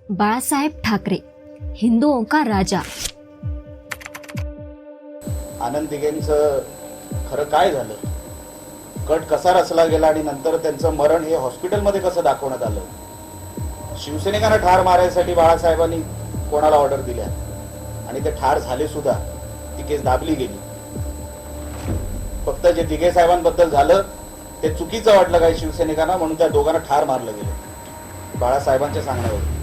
बाळासाहेब ठाकरे, हिंदुओं का राजा। आनंद दिघेंचं खरं काय झालं, कट कसा रचला गेला आणि नंतर त्यांचं मरण हे हॉस्पिटलमध्ये कसं दाखवण्यात आलं, शिवसैनिकांना ठार मारायसाठी बाळासाहेबांनी कोणाला ऑर्डर दिल्या आणि ते ठार झाले सुद्धा, ती केस दाबली गेली। फक्त जे दिघे साहेबांबद्दल झालं ते चुकीचं वाटलं काही शिवसैनिकांना, म्हणून त्या दोघांना ठार मारलं गेलं बाळासाहेबांच्या सांगण्यावर।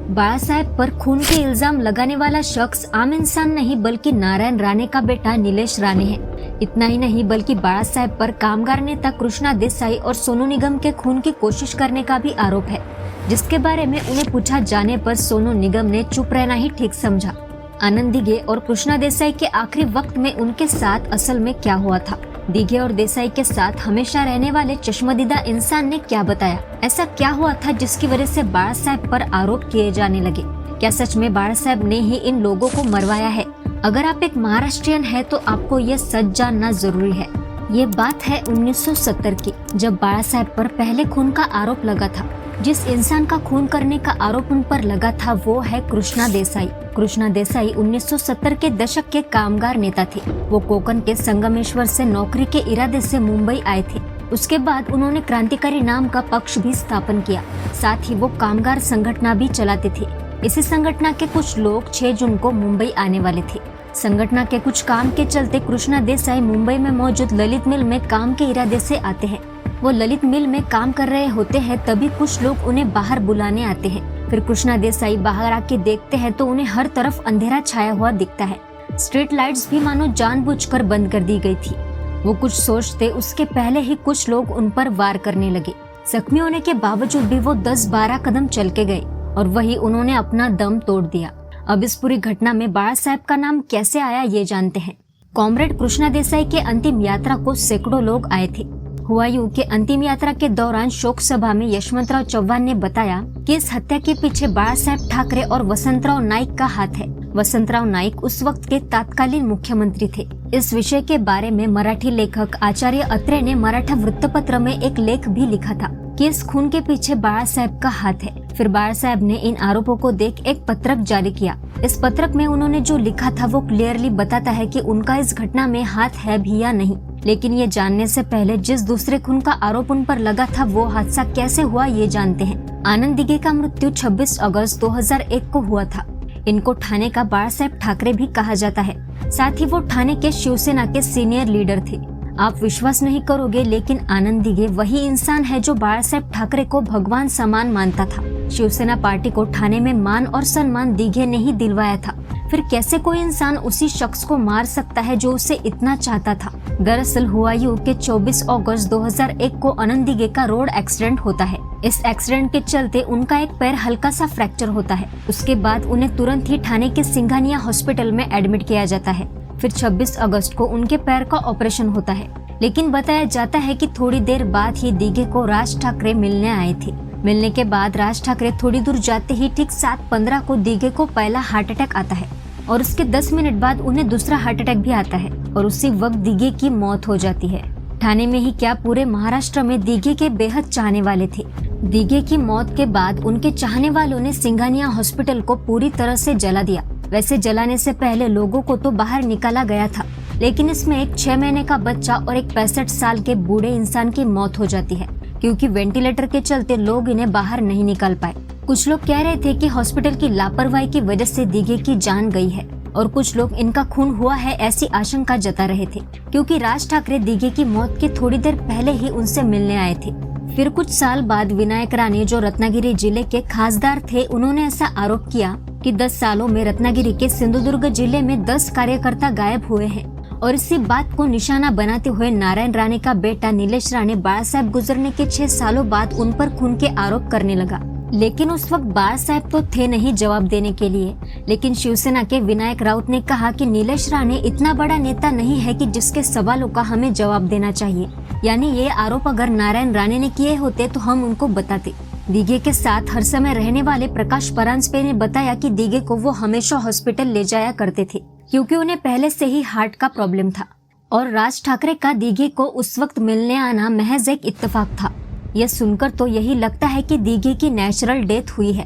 बाळासाहेब पर खून के इल्जाम लगाने वाला शख्स आम इंसान नहीं बल्कि नारायण राणे का बेटा नीलेश राणे है। इतना ही नहीं बल्कि बाळासाहेब पर कामगार नेता कृष्णा देसाई और सोनू निगम के खून की कोशिश करने का भी आरोप है, जिसके बारे में उन्हें पूछा जाने पर सोनू निगम ने चुप रहना ही ठीक समझा। आनंद दिघे और कृष्णा देसाई के आखिरी वक्त में उनके साथ असल में क्या हुआ था, दिघे और देसाई के साथ हमेशा रहने वाले चश्मदीदा इंसान ने क्या बताया, ऐसा क्या हुआ था जिसकी वजह से बाळासाहेब पर आरोप किए जाने लगे। क्या सच में बाळासाहेब ने ही इन लोगों को मरवाया है? अगर आप एक महाराष्ट्रियन है तो आपको ये सच जानना जरूरी है। ये बात है 1970 की, जब बाळासाहेब पर पहले खून का आरोप लगा था। जिस इंसान का खून करने का आरोप उन पर लगा था वो है कृष्णा देसाई। कृष्णा देसाई 1970 के दशक के कामगार नेता थे। वो कोकण के संगमेश्वर से नौकरी के इरादे से मुंबई आए थे। उसके बाद उन्होंने क्रांतिकारी नाम का पक्ष भी स्थापन किया। साथ ही वो कामगार संगठन भी चलाते थे। इसी संगठन के कुछ लोग 6 जून को मुंबई आने वाले थे। संगठन के कुछ काम के चलते कृष्णा देसाई मुंबई में मौजूद ललित मिल में काम के इरादे से आते हैं। वो ललित मिल में काम कर रहे होते हैं, तभी कुछ लोग उन्हें बाहर बुलाने आते हैं। फिर कृष्णा देसाई बाहर आके देखते हैं तो उन्हें हर तरफ अंधेरा छाया हुआ दिखता है। स्ट्रीट लाइट्स भी मानो जानबूझकर बंद कर दी गई थी। वो कुछ सोचते उसके पहले ही कुछ लोग उन पर वार करने लगे। जख्मी होने के बावजूद भी वो 10-12 कदम चल के गए और वही उन्होंने अपना दम तोड़ दिया। अब इस पूरी घटना में बाळासाहेब का नाम कैसे आया ये जानते हैं। कॉमरेड कृष्णा देसाई के अंतिम यात्रा को सैकड़ों लोग आए थे। हुआ यूं कि अंतिम यात्रा के दौरान शोक सभा में यशवंतराव चव्हाण ने बताया कि इस हत्या के पीछे बाळासाहेब ठाकरे और वसंतराव नाईक का हाथ है। वसंतराव नाईक उस वक्त के तत्कालीन मुख्यमंत्री थे। इस विषय के बारे में मराठी लेखक आचार्य अत्रे ने मराठा वृत्तपत्र में एक लेख भी लिखा था कि इस खून के पीछे बाळासाहेब का हाथ है। फिर बाळासाहेब ने इन आरोपों को देख एक पत्रक जारी किया। इस पत्रक में उन्होंने जो लिखा था वो क्लियरली बताता है कि उनका इस घटना में हाथ है भी या नहीं। लेकिन ये जानने से पहले जिस दूसरे खून का आरोप उन पर लगा था वो हादसा कैसे हुआ ये जानते हैं। आनंद दिघे का मृत्यु 26 अगस्त 2001 को हुआ था। इनको ठाणे का बाळासाहेब ठाकरे भी कहा जाता है। साथ ही वो ठाणे के शिवसेना के सीनियर लीडर थे। आप विश्वास नहीं करोगे, लेकिन आनंद दिघे वही इंसान है जो बाळासाहेब ठाकरे को भगवान समान मानता था। शिवसेना पार्टी को ठाणे में मान और सम्मान दिघे ने ही दिलवाया था। फिर कैसे कोई इंसान उसी शख्स को मार सकता है जो उसे इतना चाहता था। दरअसल हुआ यूं कि 24 अगस्त 2001 को आनंद दिघे का रोड एक्सीडेंट होता है। इस एक्सीडेंट के चलते उनका एक पैर हल्का सा फ्रैक्चर होता है। उसके बाद उन्हें तुरंत ही ठाणे के सिंघानिया हॉस्पिटल में एडमिट किया जाता है। फिर 26 अगस्त को उनके पैर का ऑपरेशन होता है। लेकिन बताया जाता है कि थोड़ी देर बाद ही दिघे को राज ठाकरे मिलने आए थे। मिलने के बाद राज ठाकरे थोड़ी दूर जाते ही ठीक 7:15 को दिघे को पहला हार्ट अटैक आता है और उसके 10 मिनट बाद उन्हें दूसरा हार्ट अटैक भी आता है और उसी वक्त दिघे की मौत हो जाती है। ठाणे में ही क्या पूरे महाराष्ट्र में दिघे के बेहद चाहने वाले थे। दिघे की मौत के बाद उनके चाहने वालों ने सिंघानिया हॉस्पिटल को पूरी तरह से जला दिया। वैसे जलाने से पहले लोगों को तो बाहर निकाला गया था, लेकिन इसमें एक 6 महीने का बच्चा और एक 65 साल के बूढ़े इंसान की मौत हो जाती है, क्योंकि वेंटिलेटर के चलते लोग इन्हें बाहर नहीं निकाल पाए। कुछ लोग कह रहे थे कि हॉस्पिटल की लापरवाही की वजह से दिघे की जान गई है और कुछ लोग इनका खून हुआ है ऐसी आशंका जता रहे थे, क्योंकि राज ठाकरे दिघे की मौत के थोड़ी देर पहले ही उनसे मिलने आए थे। फिर कुछ साल बाद विनायक राणे जो रत्नागिरी जिले के खासदार थे, उन्होंने ऐसा आरोप किया कि 10 सालों में रत्नागिरी के सिंधुदुर्ग जिले में 10 कार्यकर्ता गायब हुए हैं और इसी बात को निशाना बनाते हुए नारायण राणे का बेटा नीलेश राणे बाळासाहेब गुजरने के 6 सालों बाद उन पर खून के आरोप करने लगा। लेकिन उस वक्त बाळासाहेब तो थे नहीं जवाब देने के लिए। लेकिन शिवसेना के विनायक राउत ने कहा कि नीलेश राणे इतना बड़ा नेता नहीं है कि जिसके सवालों का हमें जवाब देना चाहिए। यानी ये आरोप अगर नारायण राणे ने किए होते तो हम उनको बताते। दिघे के साथ हर समय रहने वाले प्रकाश परांजपे ने बताया कि दिघे को वो हमेशा हॉस्पिटल ले जाया करते थे, क्योंकि उन्हें पहले से ही हार्ट का प्रॉब्लम था और राज ठाकरे का दिघे को उस वक्त मिलने आना महज एक इत्तेफाक था। यह सुनकर तो यही लगता है कि दिघे की नेचुरल डेथ हुई है।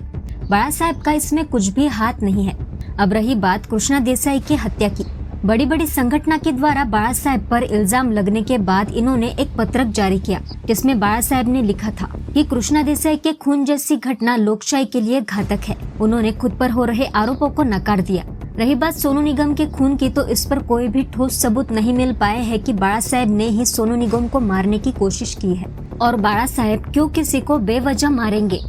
बाळा साहेब का इसमें कुछ भी हाथ नहीं है। अब रही बात कृष्णा देसाई की हत्या की। बड़ी बड़ी संगठना के द्वारा बाळा साहेब पर इल्जाम लगने के बाद इन्होंने एक पत्रक जारी किया, जिसमें बाळा साहेब ने लिखा था कि कृष्णा देसाई के खून जैसी घटना लोकशाही के लिए घातक है। उन्होंने खुद पर हो रहे आरोपों को नकार दिया। रही बात सोनू निगम के खून की, तो इस पर कोई भी ठोस सबूत नहीं मिल पाए हैं कि बाळा साहेब ने ही सोनू निगम को मारने की कोशिश की है और बाळा साहेब क्यों किसी को बेवजह मारेंगे।